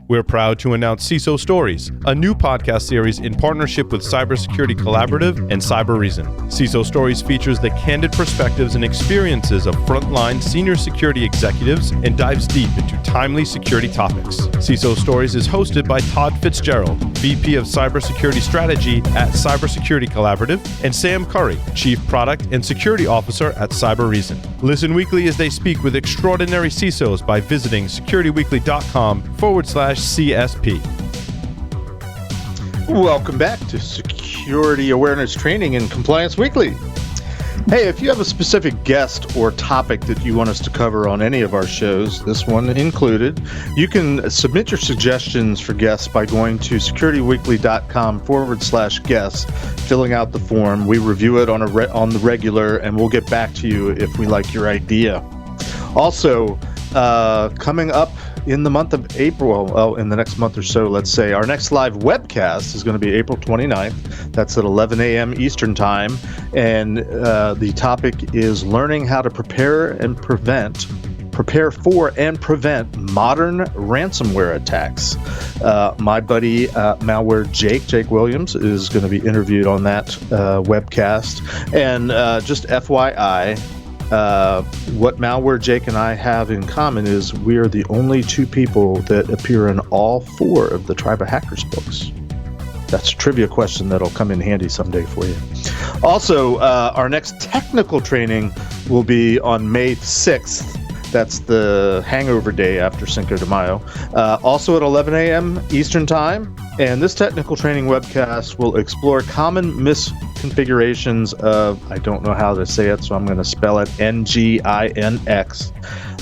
We're proud to announce CISO Stories, a new podcast series in partnership with Cybersecurity Collaborative and Cyber Reason. CISO Stories features the candid perspectives and experiences of frontline senior security executives and dives deep into timely security topics. CISO Stories is hosted by Todd Fitzgerald, VP of Cybersecurity Strategy at Cybersecurity Collaborative, and Sam Curry, Chief Product and Security Officer at Cyber Reason. Listen weekly as they speak with extraordinary CISOs by visiting securityweekly.com/CSP. Welcome back to Security Awareness Training and Compliance Weekly. Hey, if you have a specific guest or topic that you want us to cover on any of our shows, this one included, you can submit your suggestions for guests by going to securityweekly.com/guests, filling out the form. We review it on the regular, and we'll get back to you if we like your idea. Also, coming up in the month of April, in the next month or so, let's say, our next live webcast is going to be April 29th. That's at 11 a.m. Eastern Time. And the topic is learning how to prepare for and prevent modern ransomware attacks. My buddy, Malware Jake Williams, is going to be interviewed on that webcast. And just FYI, what Malware Jake and I have in common is we are the only two people that appear in all four of the Tribe of Hackers books. That's a trivia question that'll come in handy someday for you. Also, our next technical training will be on May 6th. That's the hangover day after Cinco de Mayo. Also at 11 a.m. Eastern Time. And this technical training webcast will explore common misconfigurations of, I don't know how to say it, so I'm going to spell it NGINX.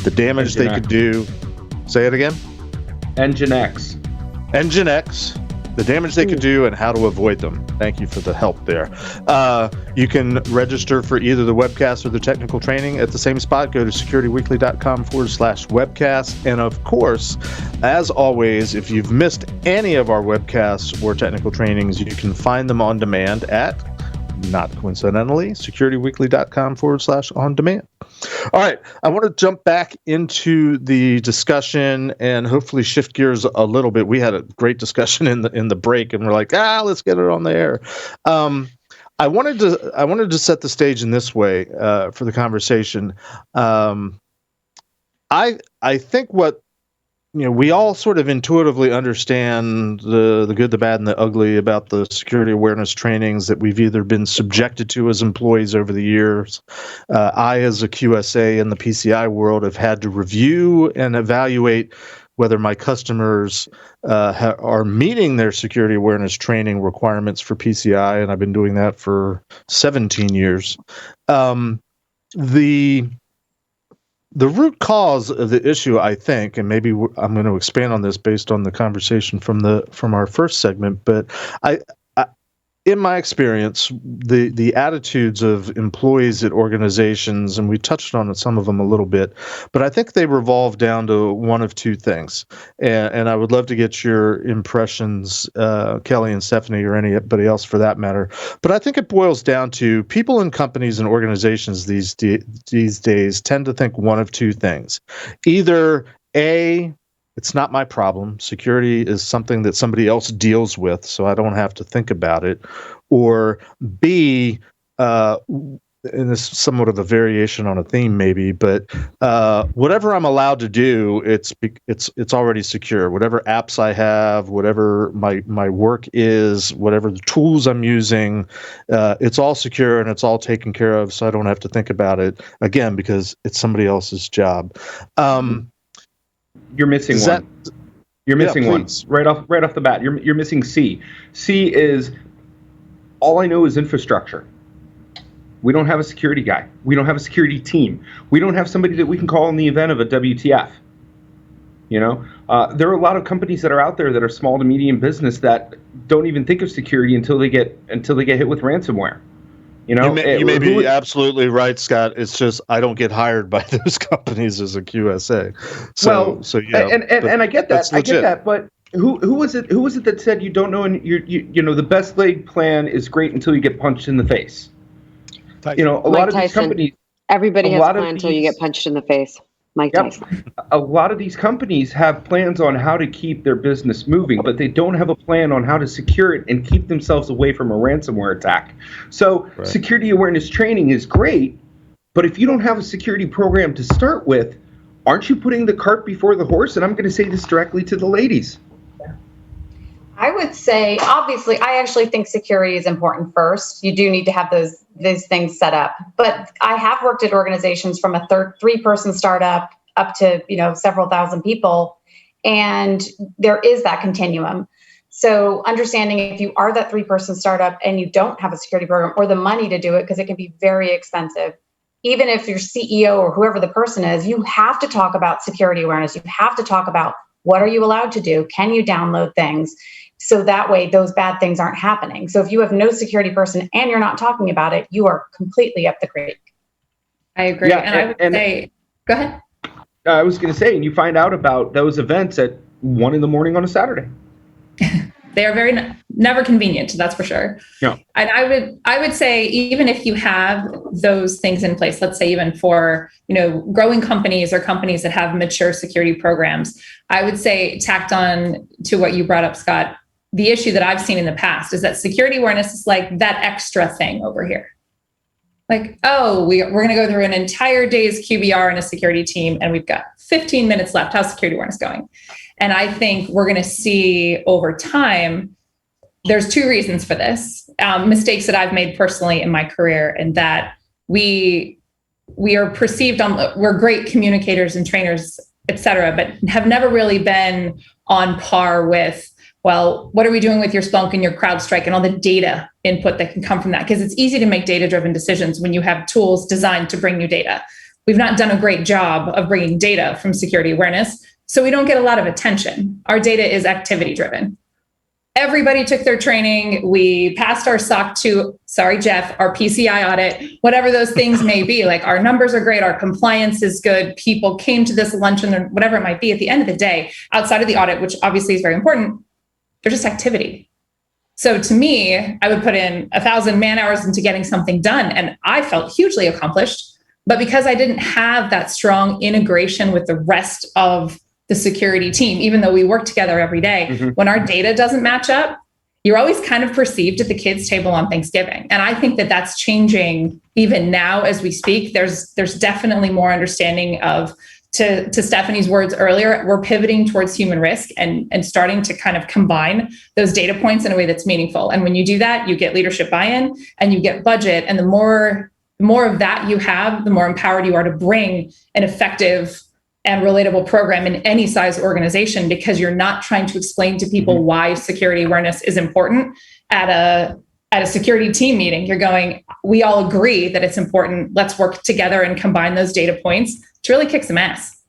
The damage they could do. Say it again? Nginx. Nginx. The damage they could do and how to avoid them. Thank you for the help there. You can register for either the webcast or the technical training at the same spot. Go to securityweekly.com/webcast. And of course, as always, if you've missed any of our webcasts or technical trainings, you can find them on demand at, not coincidentally, securityweekly.com/on-demand. All right, I want to jump back into the discussion and hopefully shift gears a little bit. We had a great discussion in the break, and we're like, let's get it on the air. I wanted to set the stage in this way for the conversation. I think what we all sort of intuitively understand the good, the bad, and the ugly about the security awareness trainings that we've either been subjected to as employees over the years. I, as a QSA in the PCI world, have had to review and evaluate whether my customers are meeting their security awareness training requirements for PCI, and I've been doing that for 17 years. The root cause of the issue, I think, and maybe I'm going to expand on this based on the conversation from our first segment, but in my experience, the attitudes of employees at organizations, and we touched on some of them a little bit, but I think they revolve down to one of two things. And I would love to get your impressions, Kelley and Stephanie, or anybody else for that matter. But I think it boils down to people in companies and organizations these days tend to think one of two things. Either A, it's not my problem. Security is something that somebody else deals with, so I don't have to think about it. Or B, and this is somewhat of a variation on a theme maybe, but whatever I'm allowed to do, it's already secure. Whatever apps I have, whatever my work is, whatever the tools I'm using, it's all secure and it's all taken care of, so I don't have to think about it, again, because it's somebody else's job. You're missing one. You're missing one right off the bat. You're missing C. C is all I know is infrastructure. We don't have a security guy. We don't have a security team. We don't have somebody that we can call in the event of a WTF. There are a lot of companies that are out there that are small to medium business that don't even think of security until they get hit with ransomware. You may be absolutely right, Scott. It's just I don't get hired by those companies as a QSA. And I get that. But who was it that said you don't know, and the best laid plan is great until you get punched in the face? Tyson. A lot of these companies. Everybody has a plan until you get punched in the face. Mike Yep. Tyson. A lot of these companies have plans on how to keep their business moving, but they don't have a plan on how to secure it and keep themselves away from a ransomware attack. So security awareness training is great, but if you don't have a security program to start with, aren't you putting the cart before the horse? And I'm going to say this directly to the ladies. I would say, obviously, I actually think security is important first. You do need to have those things set up. But I have worked at organizations from a 3-person startup up to, several thousand people. And there is that continuum. So understanding if you are that 3-person startup and you don't have a security program or the money to do it, because it can be very expensive, even if your CEO or whoever the person is, you have to talk about security awareness. You have to talk about what are you allowed to do? Can you download things? So that way those bad things aren't happening. So if you have no security person and you're not talking about it, you are completely up the creek. I agree. Yeah, and I would say, go ahead. I was going to say, and you find out about those events at 1 a.m. on a Saturday. They are very never convenient, that's for sure. Yeah. And I would say, even if you have those things in place, let's say even for, growing companies or companies that have mature security programs, I would say, tacked on to what you brought up, Scott, the issue that I've seen in the past is that security awareness is like that extra thing over here. Like, oh, we're going to go through an entire day's QBR in a security team, and we've got 15 minutes left. How's security awareness going? And I think we're going to see over time, there's 2 reasons for this. Mistakes that I've made personally in my career, and that we are perceived we're great communicators and trainers, et cetera, but have never really been on par with, well, what are we doing with your Splunk and your CrowdStrike and all the data input that can come from that? Because it's easy to make data-driven decisions when you have tools designed to bring you data. We've not done a great job of bringing data from security awareness, so we don't get a lot of attention. Our data is activity-driven. Everybody took their training. We passed our SOC 2, sorry, Jeff, our PCI audit, whatever those things may be. Like, our numbers are great. Our compliance is good. People came to this luncheon or whatever it might be. At the end of the day, outside of the audit, which obviously is very important, they're just activity. So to me, I would put in 1,000 man hours into getting something done, and I felt hugely accomplished. But because I didn't have that strong integration with the rest of the security team, even though we work together every day, when our data doesn't match up, you're always kind of perceived at the kids' table on Thanksgiving. And I think that that's changing even now as we speak. There's definitely more understanding of, to Stephanie's words earlier, we're pivoting towards human risk and starting to kind of combine those data points in a way that's meaningful. And when you do that, you get leadership buy-in and you get budget. And the more of that you have, the more empowered you are to bring an effective and relatable program in any size organization, because you're not trying to explain to people why security awareness is important at a security team meeting. You're going, we all agree that it's important. Let's work together and combine those data points to really kick some ass.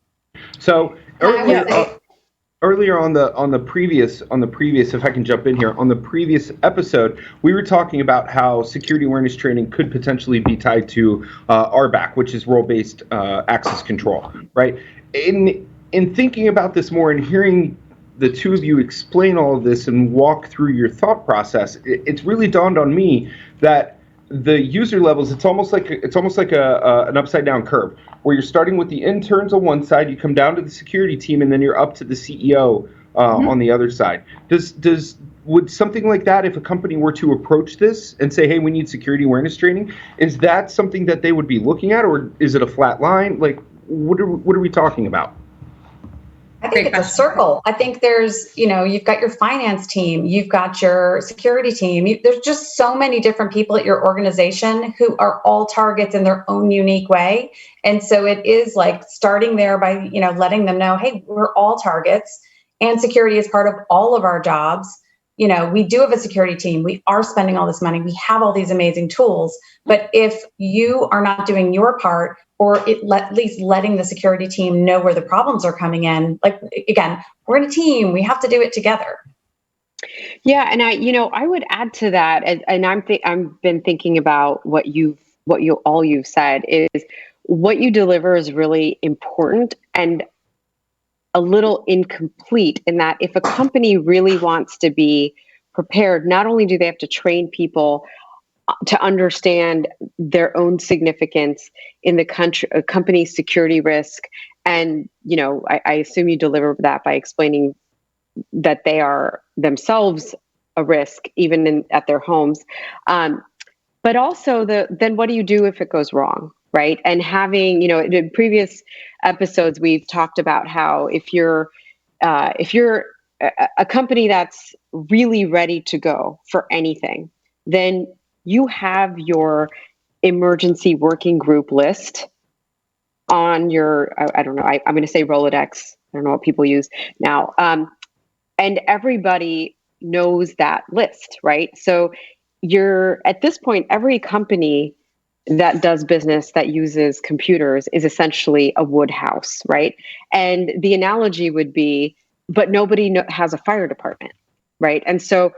So earlier on the previous, if I can jump in here, on the previous episode, we were talking about how security awareness training could potentially be tied to RBAC, which is role-based access control, right? In thinking about this more and hearing the two of you explain all of this and walk through your thought process, it's really dawned on me that the user levels, it's almost like an upside down curve, where you're starting with the interns on one side, you come down to the security team, and then you're up to the CEO on the other side. Would something like that, if a company were to approach this and say, hey, we need security awareness training, is that something that they would be looking at, or is it a flat line? Like, what are we talking about? I think it's a circle. I think there's, you've got your finance team, you've got your security team. There's just so many different people at your organization who are all targets in their own unique way. And so it is like starting there by, letting them know, hey, we're all targets and security is part of all of our jobs. We do have a security team. We are spending all this money. We have all these amazing tools. But if you are not doing your part, or at least letting the security team know where the problems are coming in, like, again, we're in a team. We have to do it together. Yeah, and I would add to that, and I've been thinking about what you've said is what you deliver is really important and a little incomplete in that if a company really wants to be prepared, not only do they have to train people to understand their own significance in the company's security risk And, I assume you deliver that by explaining that they are themselves a risk, even at their homes. But also then what do you do if it goes wrong, right? And having, in previous episodes, we've talked about how if you're a company that's really ready to go for anything, then you have your emergency working group list on your, I don't know, I'm going to say Rolodex. I don't know what people use now. And everybody knows that list, right? So at this point, every company that does business that uses computers is essentially a wood house, right? And the analogy would be, but nobody has a fire department, right? And so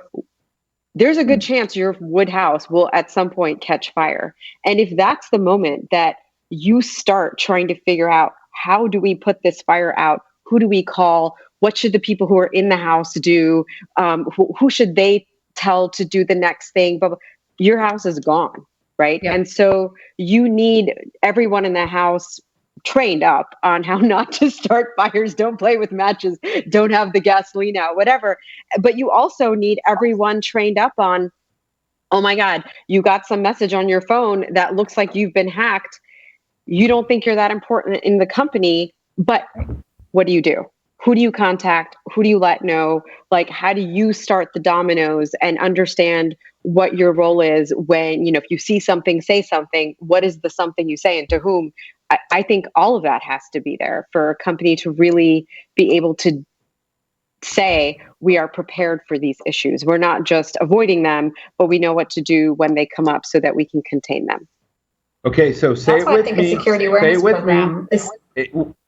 there's a good chance your wood house will at some point catch fire. And if that's the moment that you start trying to figure out, how do we put this fire out? Who do we call? What should the people who are in the house do? Who should they tell to do the next thing? But your house is gone, right? Yeah. And so you need everyone in the house trained up on how not to start fires, don't play with matches, don't have the gasoline out, whatever. But you also need everyone trained up on, oh my God, you got some message on your phone that looks like you've been hacked. You don't think you're that important in the company, but what do you do? Who do you contact? Who do you let know? Like, how do you start the dominoes and understand what your role is when, if you see something, say something, what is the something you say and to whom? I think all of that has to be there for a company to really be able to say, we are prepared for these issues. We're not just avoiding them, but we know what to do when they come up so that we can contain them. Okay, so say That's it why I with think me. a security awareness program is.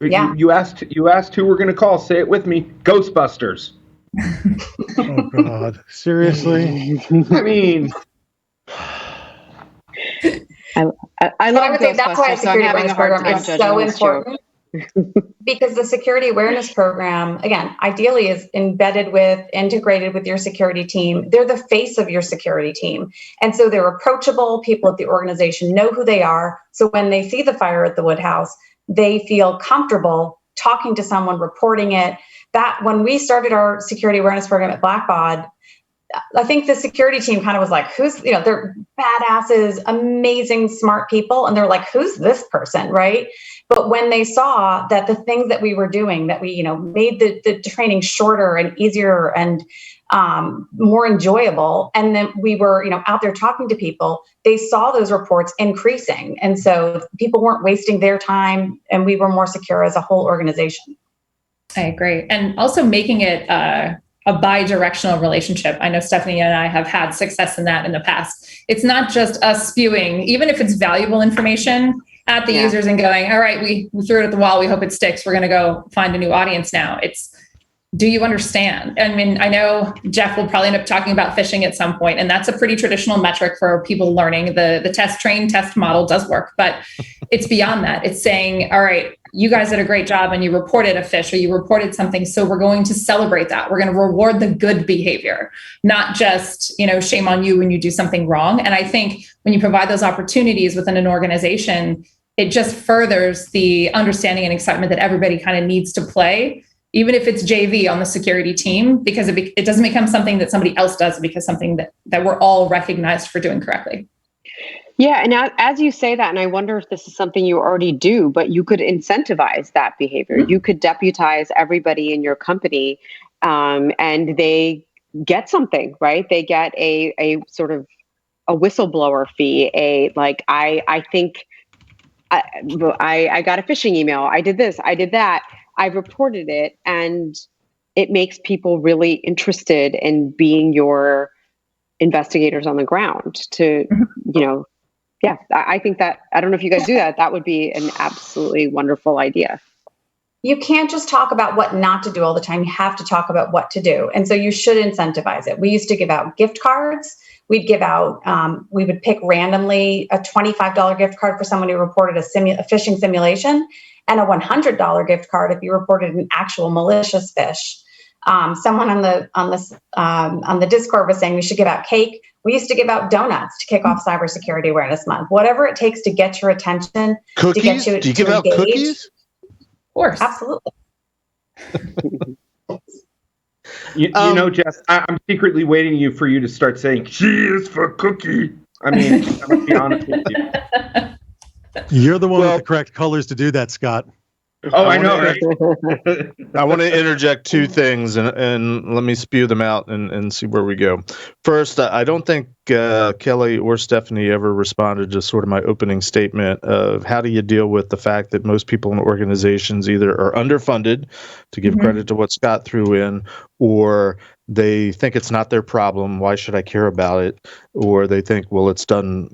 Yeah. You asked who we're going to call. Say it with me. Ghostbusters. Oh God! Seriously? I mean, I love would say that's why a Ghostbusters, so I'm security having awareness a hard program time is judging so this joke. important. Because the security awareness program, again, ideally is integrated with your security team. They're the face of your security team. And so they're approachable. People at the organization know who they are. So when they see the fire at the wood house, they feel comfortable talking to someone, reporting it. That when we started our security awareness program at Blackbaud, I think the security team kind of was like, they're badasses, amazing, smart people. And they're like, who's this person, right? But when they saw that the things that we were doing, that we, made the training shorter and easier and more enjoyable, and then we were, out there talking to people, they saw those reports increasing. And so people weren't wasting their time, and we were more secure as a whole organization. I agree. And also making it a bi-directional relationship. I know Stephanie and I have had success in that in the past. It's not just us spewing, even if it's valuable information at the users and going, all right, we threw it at the wall. We hope it sticks. We're going to go find a new audience now. It's, do you understand? I mean, I know Jeff will probably end up talking about phishing at some point, and that's a pretty traditional metric for people learning. The test model does work, but it's beyond that. It's saying, all right, you guys did a great job and you reported a phish or you reported something. So we're going to celebrate that. We're going to reward the good behavior, not just, shame on you when you do something wrong. And I think when you provide those opportunities within an organization, it just furthers the understanding and excitement that everybody kind of needs to play, even if it's JV on the security team, because it doesn't become something that somebody else does, it becomes something that we're all recognized for doing correctly. Yeah, and as you say that, and I wonder if this is something you already do, but you could incentivize that behavior. Mm-hmm. You could deputize everybody in your company, and they get something, right? They get a sort of a whistleblower fee. I think I got a phishing email. I did this. I did that. I reported it, and it makes people really interested in being your investigators on the ground to, yeah, I think that, I don't know if you guys do that. That would be an absolutely wonderful idea. You can't just talk about what not to do all the time. You have to talk about what to do. And so you should incentivize it. We used to give out gift cards. We'd give out, we would pick randomly a $25 gift card for someone who reported a phishing simulation, and a $100 gift card if you reported an actual malicious phish. Someone on the Discord was saying we should give out cake. We used to give out donuts to kick off Cybersecurity Awareness Month. Whatever it takes to get your attention. Cookies? To get you do you give out engage. cookies? course. Absolutely. You know, Jess, I'm secretly waiting for you to start saying, "She is for Cookie." I mean, I'm gonna be honest with you. You're the one with the correct colors to do that, Scott. Oh, I know, right? I want to interject two things and let me spew them out and see where we go. First, I don't think Kelley or Stephanie ever responded to sort of my opening statement of how do you deal with the fact that most people in organizations either are underfunded, to give credit to what Scott threw in, or they think it's not their problem. Why should I care about it? Or they think, well, it's done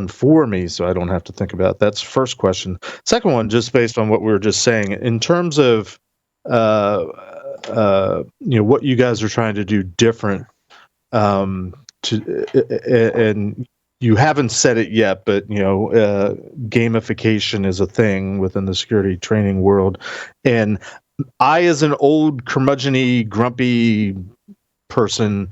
for me, so I don't have to think about it. That's the first question. Second one, just based on what we were just saying, in terms of what you guys are trying to do different, and you haven't said it yet, but gamification is a thing within the security training world, and I, as an old curmudgeon-y, grumpy person,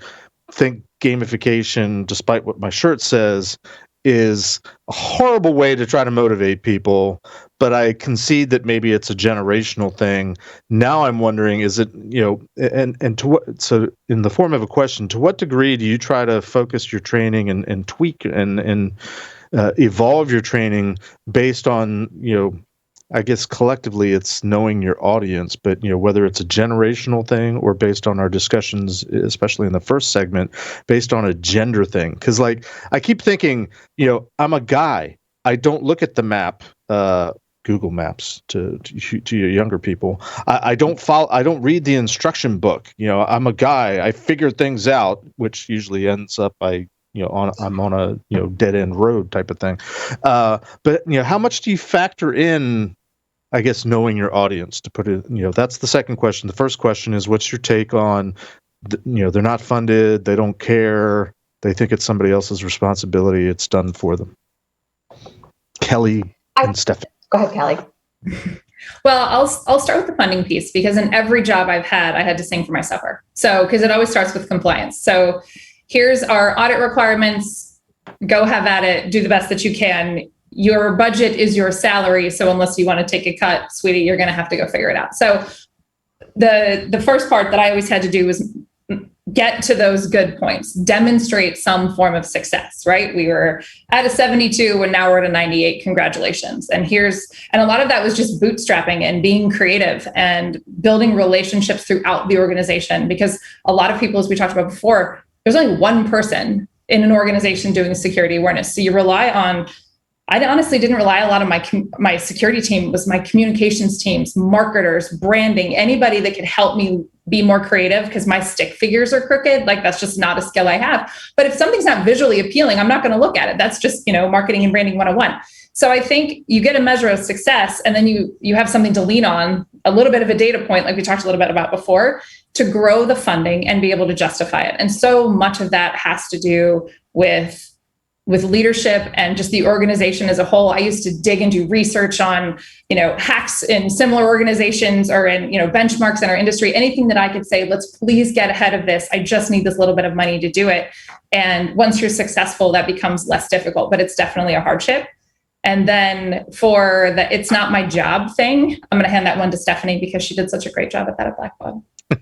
think gamification, despite what my shirt says, is a horrible way to try to motivate people. But I concede that maybe it's a generational thing. Now I'm wondering, is it, and to what, so in the form of a question, to what degree do you try to focus your training and tweak and evolve your training based on, I guess collectively it's knowing your audience, but whether it's a generational thing or based on our discussions, especially in the first segment, based on a gender thing. Because I keep thinking, I'm a guy. I don't look at the map, Google Maps to your younger people. I don't follow. I don't read the instruction book. I'm a guy. I figure things out, which usually ends up by I'm on a dead end road type of thing. But how much do you factor in, I guess, knowing your audience, to put it, that's the second question. The first question is, what's your take on, they're not funded, they don't care, they think it's somebody else's responsibility, it's done for them. Kelley and Stephanie. Go ahead, Kelley. Well, I'll start with the funding piece, because in every job I've had, I had to sing for my supper. So, because it always starts with compliance. So here's our audit requirements, go have at it, do the best that you can. Your budget is your salary. So unless you want to take a cut, sweetie, you're going to have to go figure it out. So the first part that I always had to do was get to those good points, demonstrate some form of success, right? We were at a 72 and now we're at a 98. Congratulations. And a lot of that was just bootstrapping and being creative and building relationships throughout the organization, because a lot of people, as we talked about before, there's only one person in an organization doing security awareness. So you rely on, I honestly didn't rely a lot on my security team. It was my communications teams, marketers, branding, anybody that could help me be more creative, because my stick figures are crooked. That's just not a skill I have. But if something's not visually appealing, I'm not going to look at it. That's just, marketing and branding 101. So I think you get a measure of success, and then you have something to lean on, a little bit of a data point, like we talked a little bit about before, to grow the funding and be able to justify it. And so much of that has to do with leadership and just the organization as a whole. I used to dig and do research on, hacks in similar organizations or in, benchmarks in our industry, anything that I could say, let's please get ahead of this. I just need this little bit of money to do it. And once you're successful, that becomes less difficult, but it's definitely a hardship. And then for the it's not my job thing, I'm going to hand that one to Stephanie, because she did such a great job at that at Blackbaud. I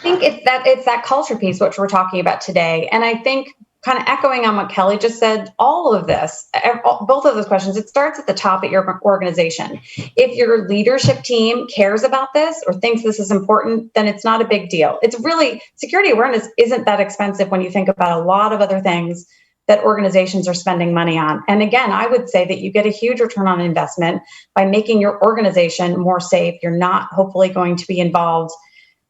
think it's that culture piece, which we're talking about today. And I think, kind of echoing on what Kelley just said, all of this, both of those questions, it starts at the top at your organization. If your leadership team cares about this or thinks this is important, then it's not a big deal. It's really, security awareness isn't that expensive when you think about a lot of other things that organizations are spending money on. And again, I would say that you get a huge return on investment by making your organization more safe. You're not hopefully going to be involved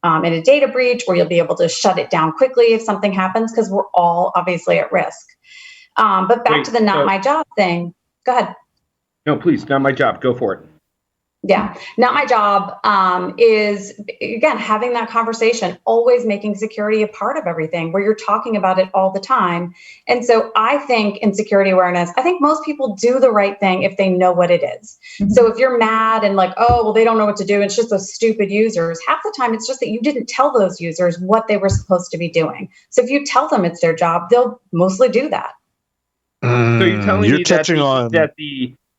in a data breach, or you'll be able to shut it down quickly if something happens, because we're all obviously at risk. But back to the not my job thing. Go ahead. No, please, not my job. Go for it. Yeah, not my job is, again, having that conversation, always making security a part of everything, where you're talking about it all the time. And so I think in security awareness, I think most people do the right thing if they know what it is. Mm-hmm. So if you're mad and they don't know what to do, it's just those stupid users, half the time it's just that you didn't tell those users what they were supposed to be doing. So if you tell them it's their job, they'll mostly do that. So you're telling me that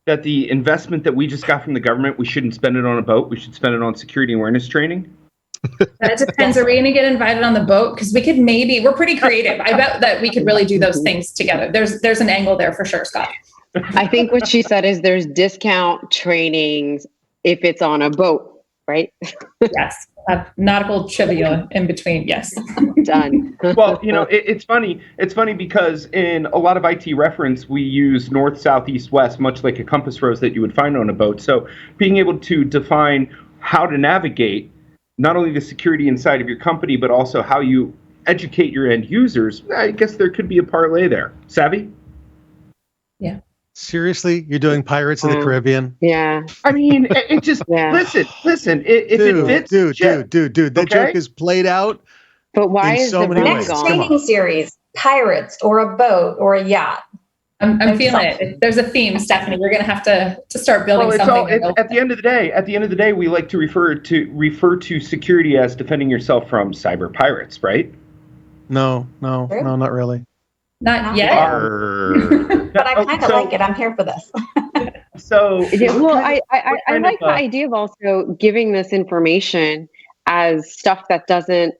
that the investment that we just got from the government, we shouldn't spend it on a boat. We should spend it on security awareness training? That depends. Are we going to get invited on the boat? Because we could we're pretty creative. I bet that we could really do those things together. There's an angle there for sure, Scott. I think what she said is there's discount trainings if it's on a boat, right? Yes. Nautical trivia in between. Yes. Done. Well, it's funny. It's funny because in a lot of IT reference, we use north, south, east, west, much like a compass rose that you would find on a boat. So being able to define how to navigate not only the security inside of your company, but also how you educate your end users, I guess there could be a parlay there. Savvy? Yeah. Seriously? You're doing Pirates of the Caribbean? Yeah. I mean, it just, listen, if it fits, dude, that joke is played out. But why is so the many ring ways. Next gone? training series, pirates or a boat or a yacht. I'm feeling it. There's a theme, Stephanie. We're going to have to start building something. At the end of the day, we like to refer to security as defending yourself from cyber pirates, right? No, not really. Not yet. But I kind of like it. I'm here for this. I like the idea of also giving this information as stuff that doesn't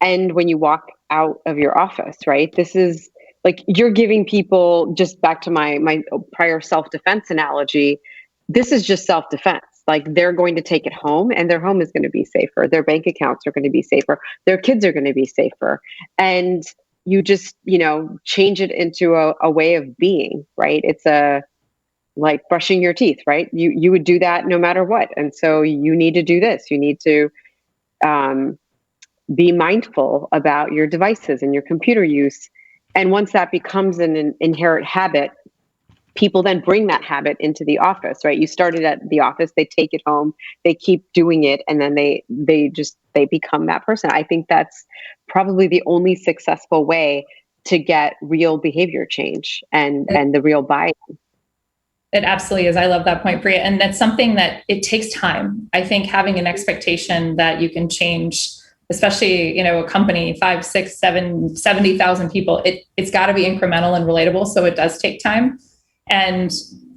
end when you walk out of your office, right? This is like you're giving people, just back to my prior self-defense analogy, this is just self-defense. Like they're going to take it home and their home is going to be safer. Their bank accounts are going to be safer. Their kids are going to be safer. And you just, change it into a way of being, right? It's like brushing your teeth, right? You would do that no matter what. And so you need to do this. You need to be mindful about your devices and your computer use. And once that becomes an inherent habit, people then bring that habit into the office, right? You started at the office, they take it home, they keep doing it, and then they become that person. I think that's probably the only successful way to get real behavior change and the real buy-in. It absolutely is. I love that point, Priya. And that's something that it takes time. I think having an expectation that you can change, especially, a company, 5, 6, 7, 70,000 people, it's got to be incremental and relatable. So it does take time. And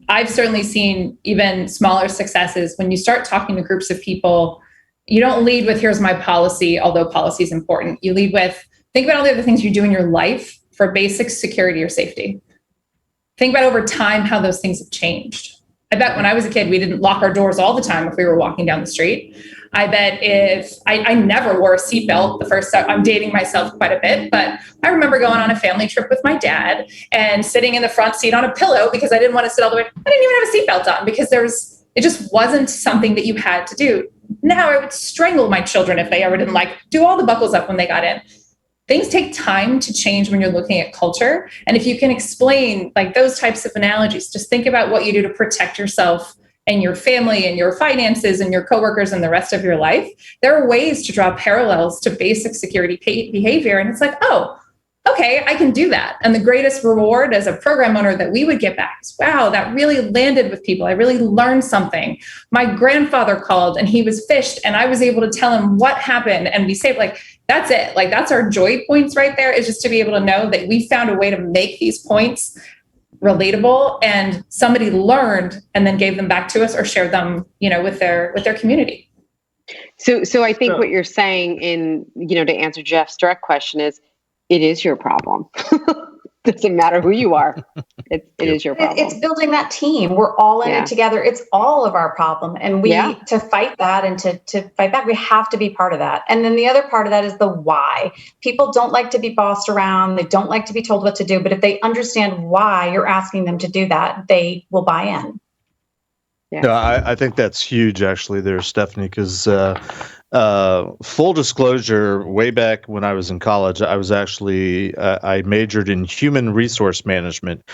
I've certainly seen even smaller successes when you start talking to groups of people. You don't lead with, here's my policy, although policy is important. You lead with, think about all the other things you do in your life for basic security or safety. Think about over time how those things have changed. I bet when I was a kid, we didn't lock our doors all the time if we were walking down the street. I bet if I never wore a seatbelt the first time, I'm dating myself quite a bit, but I remember going on a family trip with my dad and sitting in the front seat on a pillow because I didn't want to sit all the way. I didn't even have a seatbelt on because it just wasn't something that you had to do. Now I would strangle my children if they ever didn't do all the buckles up when they got in. Things take time to change when you're looking at culture. And if you can explain those types of analogies, just think about what you do to protect yourself and your family and your finances and your coworkers and the rest of your life. There are ways to draw parallels to basic security behavior. And it's like, oh, okay, I can do that. And the greatest reward as a program owner that we would get back is, wow, that really landed with people. I really learned something. My grandfather called and he was phished and I was able to tell him what happened and we saved, that's it. That's our joy points right there, is just to be able to know that we found a way to make these points relatable and somebody learned and then gave them back to us or shared them, with their community. So I think what you're saying to answer Jeff's direct question is, it is your problem. Doesn't matter who you are. It is your problem. It's building that team. We're all in it together. It's all of our problem. And we, to fight that and to fight back, we have to be part of that. And then the other part of that is the why. People don't like to be bossed around. They don't like to be told what to do. But if they understand why you're asking them to do that, they will buy in. Yeah. No, I think that's huge, actually, there, Stephanie, because full disclosure, way back when I was in college, I was actually, I majored in human resource management.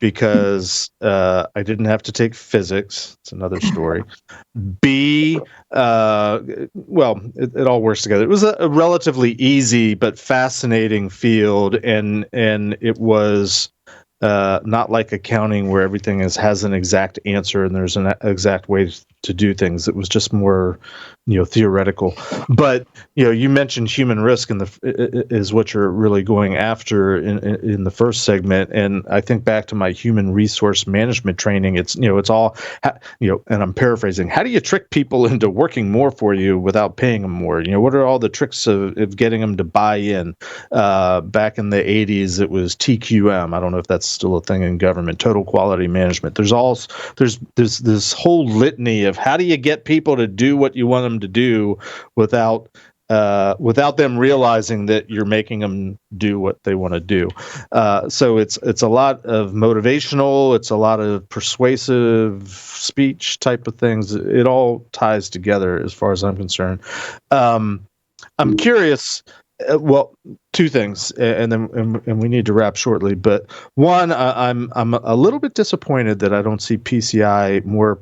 Because I didn't have to take physics. It's another story. B, it all works together. It was a relatively easy but fascinating field, and it was not like accounting where everything has an exact answer and there's an exact way to do things. It was just more, theoretical. But you mentioned human risk is what you're really going after in the first segment. And I think back to my human resource management training. It's it's all and I'm paraphrasing. How do you trick people into working more for you without paying them more? What are all the tricks of getting them to buy in? Back in the 80s, it was TQM. I don't know if that's still a thing in government. Total quality management. There's this whole litany of how do you get people to do what you want them to do without them realizing that you're making them do what they want to do. So it's a lot of motivational, it's a lot of persuasive speech type of things. It all ties together as far as I'm concerned. I'm curious. Well, two things, and we need to wrap shortly. But one, I'm a little bit disappointed that I don't see PCI more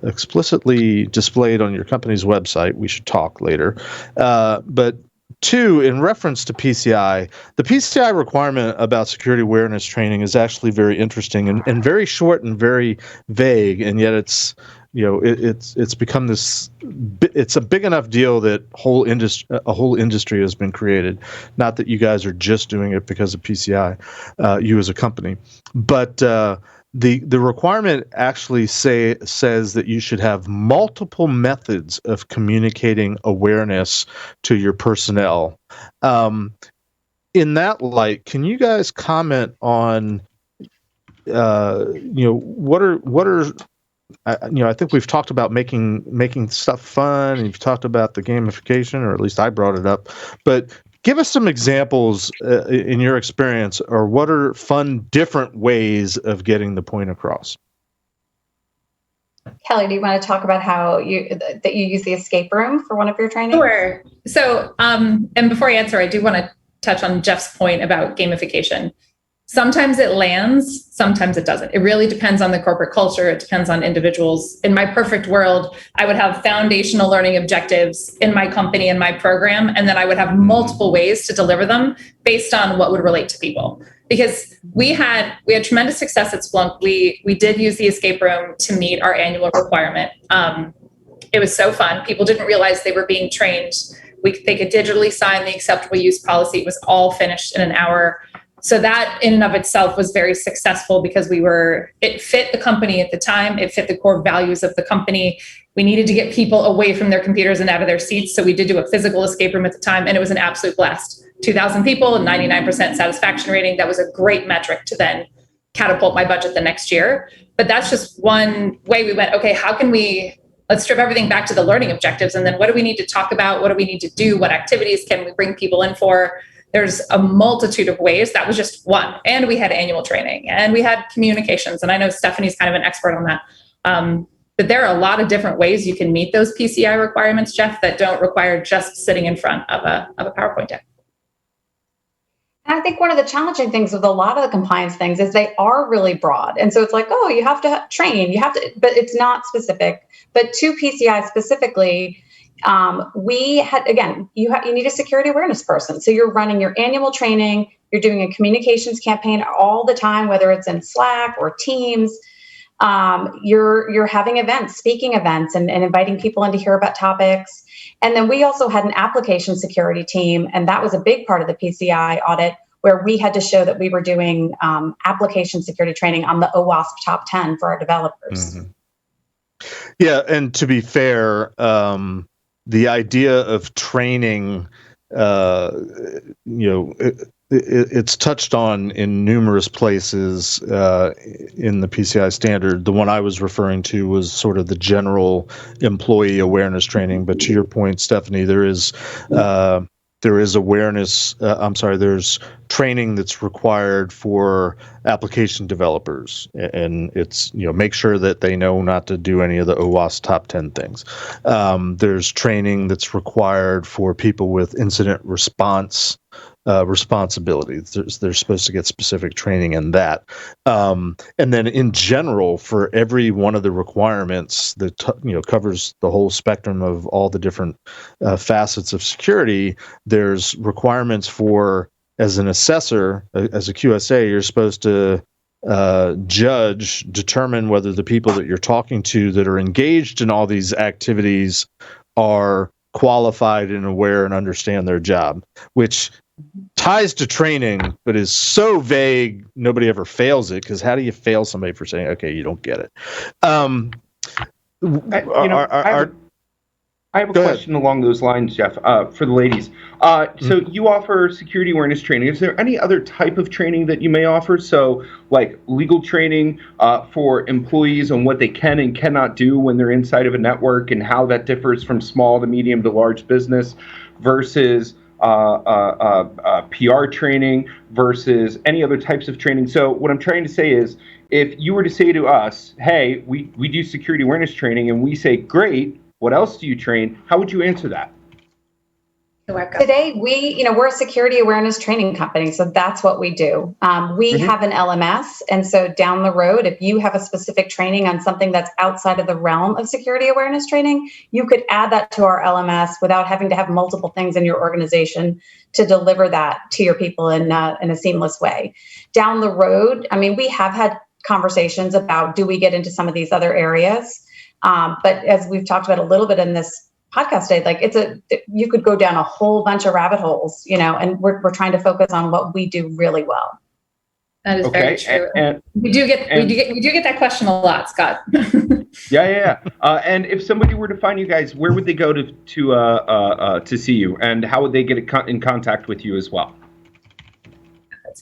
explicitly displayed on your company's website. We should talk later. But two, in reference to PCI, the PCI requirement about security awareness training is actually very interesting and very short and very vague, and yet it's it's become this. It's a big enough deal that a whole industry has been created. Not that you guys are just doing it because of PCI, you as a company, but the requirement actually says that you should have multiple methods of communicating awareness to your personnel. In that light, can you guys comment on what are I think we've talked about making stuff fun, and you've talked about the gamification, or at least I brought it up. But give us some examples in your experience, or what are fun, different ways of getting the point across? Kelley, do you want to talk about how you use the escape room for one of your trainings? Sure. So, and before I answer, I do want to touch on Jeff's point about gamification. Sometimes it lands, sometimes it doesn't. It really depends on the corporate culture. It depends on individuals. In my perfect world, I would have foundational learning objectives in my company, in my program, and then I would have multiple ways to deliver them based on what would relate to people. Because we had tremendous success at Splunk. We did use the escape room to meet our annual requirement. It was so fun. People didn't realize they were being trained. They could digitally sign the acceptable use policy. It was all finished in an hour. So that in and of itself was very successful because it fit the company at the time. It fit the core values of the company. We needed to get people away from their computers and out of their seats. So we did do a physical escape room at the time, and it was an absolute blast. 2,000 people and 99% satisfaction rating. That was a great metric to then catapult my budget the next year. But that's just one way we went, okay, let's strip everything back to the learning objectives. And then what do we need to talk about? What do we need to do? What activities can we bring people in for? There's a multitude of ways. That was just one. And we had annual training and we had communications. And I know Stephanie's kind of an expert on that. But there are a lot of different ways you can meet those PCI requirements, Jeff, that don't require just sitting in front of a PowerPoint deck. And I think one of the challenging things with a lot of the compliance things is they are really broad. And so it's like, oh, you have to train, but it's not specific. But to PCI specifically, we had, again, you need a security awareness person. So you're running your annual training, you're doing a communications campaign all the time, whether it's in Slack or Teams. You're having events, speaking events, and inviting people in to hear about topics. And then we also had an application security team, and that was a big part of the PCI audit, where we had to show that we were doing application security training on the OWASP top 10 for our developers. Mm-hmm. Yeah, and to be fair, the idea of training, it's touched on in numerous places in the PCI standard. The one I was referring to was sort of the general employee awareness training. But to your point, Stephanie, there's awareness. There's training that's required for application developers, and it's make sure that they know not to do any of the OWASP top 10 things. There's training that's required for people with incident response responsibilities. They're supposed to get specific training in that. And then in general, for every one of the requirements that covers the whole spectrum of all the different facets of security, there's requirements for, as an assessor, as a QSA, you're supposed to determine whether the people that you're talking to that are engaged in all these activities are qualified and aware and understand their job, which ties to training, but is so vague, nobody ever fails it, because how do you fail somebody for saying, okay, you don't get it? I have a question along those lines, Jeff, for the ladies. So you offer security awareness training. Is there any other type of training that you may offer? So like legal training for employees on what they can and cannot do when they're inside of a network, and how that differs from small to medium to large business versus PR training versus any other types of training. So what I'm trying to say is, if you were to say to us, hey, we do security awareness training, and we say, great, what else do you train? How would you answer that? Today, we're a security awareness training company, so that's what we do. We have an LMS, and so down the road, if you have a specific training on something that's outside of the realm of security awareness training, you could add that to our LMS without having to have multiple things in your organization to deliver that to your people in a seamless way. Down the road, we have had conversations about, do we get into some of these other areas? But as we've talked about a little bit in this podcast today, you could go down a whole bunch of rabbit holes, and we're trying to focus on what we do really well. That is very true. And we do get that question a lot, Scott. Yeah. And if somebody were to find you guys, where would they go to see you, and how would they get in contact with you as well?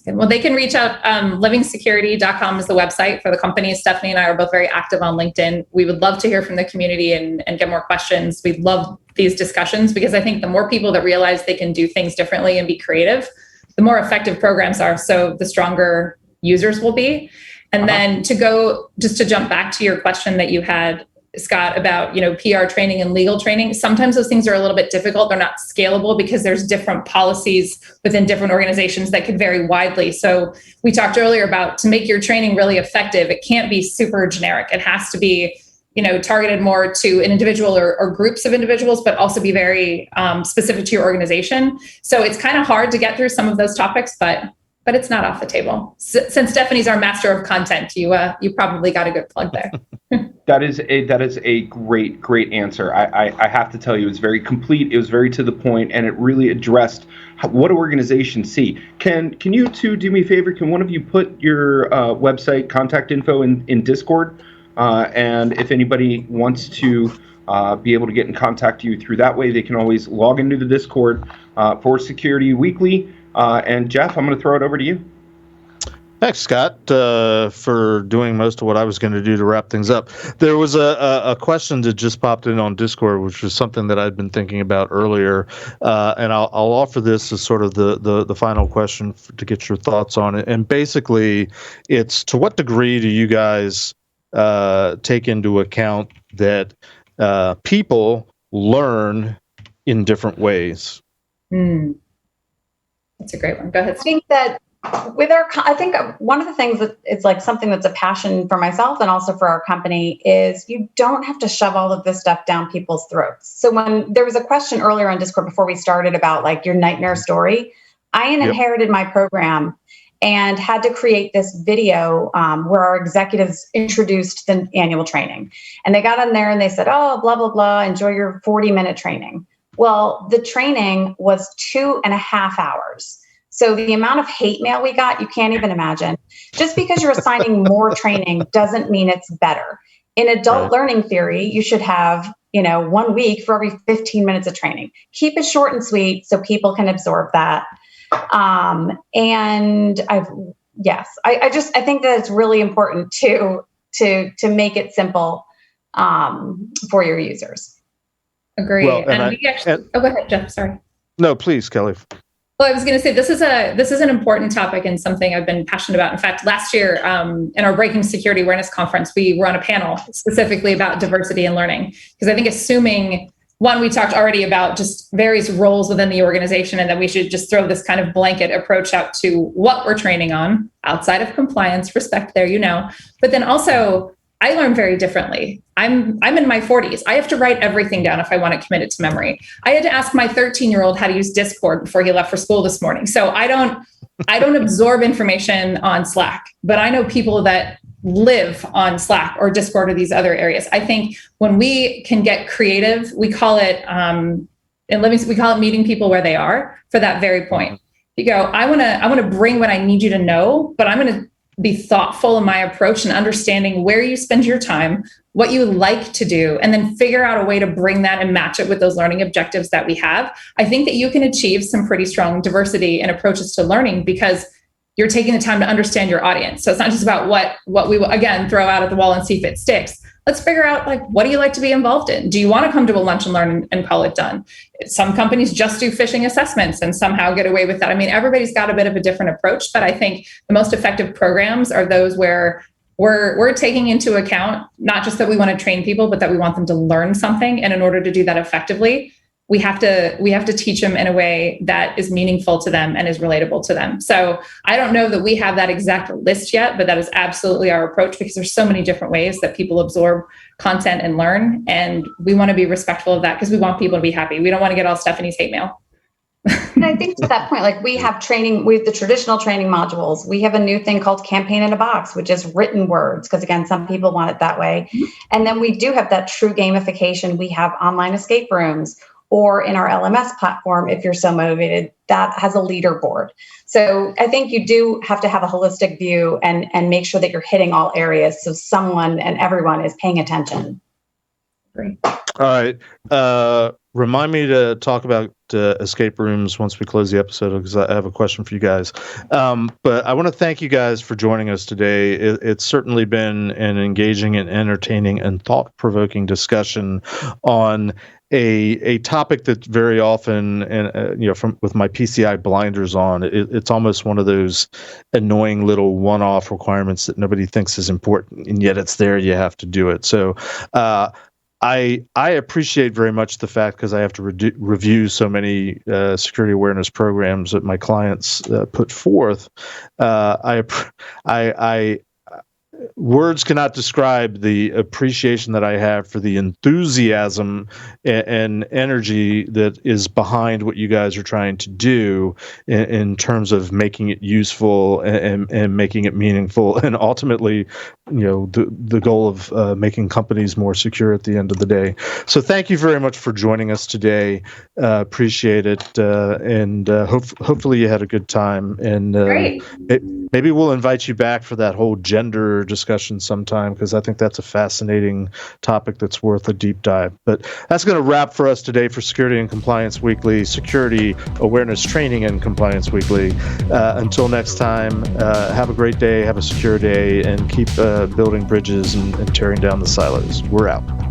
Well, they can reach out. Livingsecurity.com is the website for the company. Stephanie and I are both very active on LinkedIn. We would love to hear from the community and get more questions. We love these discussions, because I think the more people that realize they can do things differently and be creative, the more effective programs are. So the stronger users will be. And then to jump back to your question that you had, Scott, about PR training and legal training, sometimes those things are a little bit difficult. They're not scalable because there's different policies within different organizations that could vary widely. So we talked earlier about, to make your training really effective, it can't be super generic. It has to be targeted more to an individual or groups of individuals, but also be very specific to your organization. So it's kind of hard to get through some of those topics, but it's not off the table. Since Stephanie's our master of content, you probably got a good plug there. That is a great answer. I have to tell you, it's very complete. It was very to the point, and it really addressed what organizations see. Can you two do me a favor? Can one of you put your website contact info in Discord? And if anybody wants to be able to get in contact with you through that way, they can always log into the Discord for Security Weekly. And Jeff, I'm going to throw it over to you. Thanks, Scott, for doing most of what I was going to do to wrap things up. There was a question that just popped in on Discord, which was something that I'd been thinking about earlier, and I'll offer this as sort of the final question to get your thoughts on it. And basically, it's, to what degree do you guys take into account that people learn in different ways? That's a great one. Go ahead. I think that I think one of the things that it's like something that's a passion for myself and also for our company is, you don't have to shove all of this stuff down people's throats. So when there was a question earlier on Discord before we started about your nightmare story, I inherited my program and had to create this video where our executives introduced the annual training. And they got on there and they said, oh, blah, blah, blah, enjoy your 40-minute training. Well, the training was 2.5 hours. So the amount of hate mail we got, you can't even imagine. Just because you're assigning more training doesn't mean it's better. In adult learning theory, you should have, 1 week for every 15 minutes of training. Keep it short and sweet so people can absorb that. And I think that it's really important to make it simple for your users. Agree. Well, go ahead, Jeff. Sorry. No, please, Kelley. Well, I was going to say, this is an important topic and something I've been passionate about. In fact, last year in our Breaking Security Awareness Conference, we were on a panel specifically about diversity in learning. Because I think assuming, one, we talked already about just various roles within the organization, and that we should just throw this kind of blanket approach out to what we're training on outside of compliance, respect there, but then also I learn very differently. I'm in my 40s. I have to write everything down if I want to commit it to memory. I had to ask my 13-year-old how to use Discord before he left for school this morning. So I don't absorb information on Slack, but I know people that live on Slack or Discord or these other areas. I think when we can get creative, we call it we call it meeting people where they are for that very point. You go, I want to bring what I need you to know, but I'm going to be thoughtful in my approach and understanding where you spend your time, what you like to do, and then figure out a way to bring that and match it with those learning objectives that we have. I think that you can achieve some pretty strong diversity and approaches to learning because you're taking the time to understand your audience. So it's not just about what we will, again, throw out at the wall and see if it sticks. Let's figure out, like, what do you like to be involved in? Do you want to come to a lunch and learn and call it done? Some companies just do phishing assessments and somehow get away with that. I mean, everybody's got a bit of a different approach, but I think the most effective programs are those where we're taking into account not just that we want to train people, but that we want them to learn something. And in order to do that effectively, we have to teach them in a way that is meaningful to them and is relatable to them. So I don't know that we have that exact list yet, but that is absolutely our approach because there's so many different ways that people absorb content and learn. And we want to be respectful of that because we want people to be happy. We don't want to get all Stephanie's hate mail. And I think to that point, like we have the traditional training modules. We have a new thing called Campaign in a Box, which is written words, because again, some people want it that way. And then we do have that true gamification. We have online escape rooms, or in our LMS platform, if you're so motivated, that has a leaderboard. So I think you do have to have a holistic view and make sure that you're hitting all areas so someone and everyone is paying attention. Great. All right. Remind me to talk about escape rooms once we close the episode, because I have a question for you guys. But I want to thank you guys for joining us today. It's certainly been an engaging and entertaining and thought-provoking discussion on a topic that very often, and with my PCI blinders on, it's almost one of those annoying little one-off requirements that nobody thinks is important, and yet it's there. You have to do it. So I appreciate very much the fact, because I have to review so many security awareness programs that my clients put forth. Words cannot describe the appreciation that I have for the enthusiasm and energy that is behind what you guys are trying to do in terms of making it useful and making it meaningful, and ultimately, the goal of making companies more secure at the end of the day. So thank you very much for joining us today. Appreciate it, and hopefully you had a good time. And Great. Maybe we'll invite you back for that whole gender discussion sometime, because I think that's a fascinating topic that's worth a deep dive. But that's going to wrap for us today for Security and Compliance Weekly, Security Awareness Training and Compliance Weekly. Until next time, have a great day, have a secure day, and keep building bridges and tearing down the silos. We're out.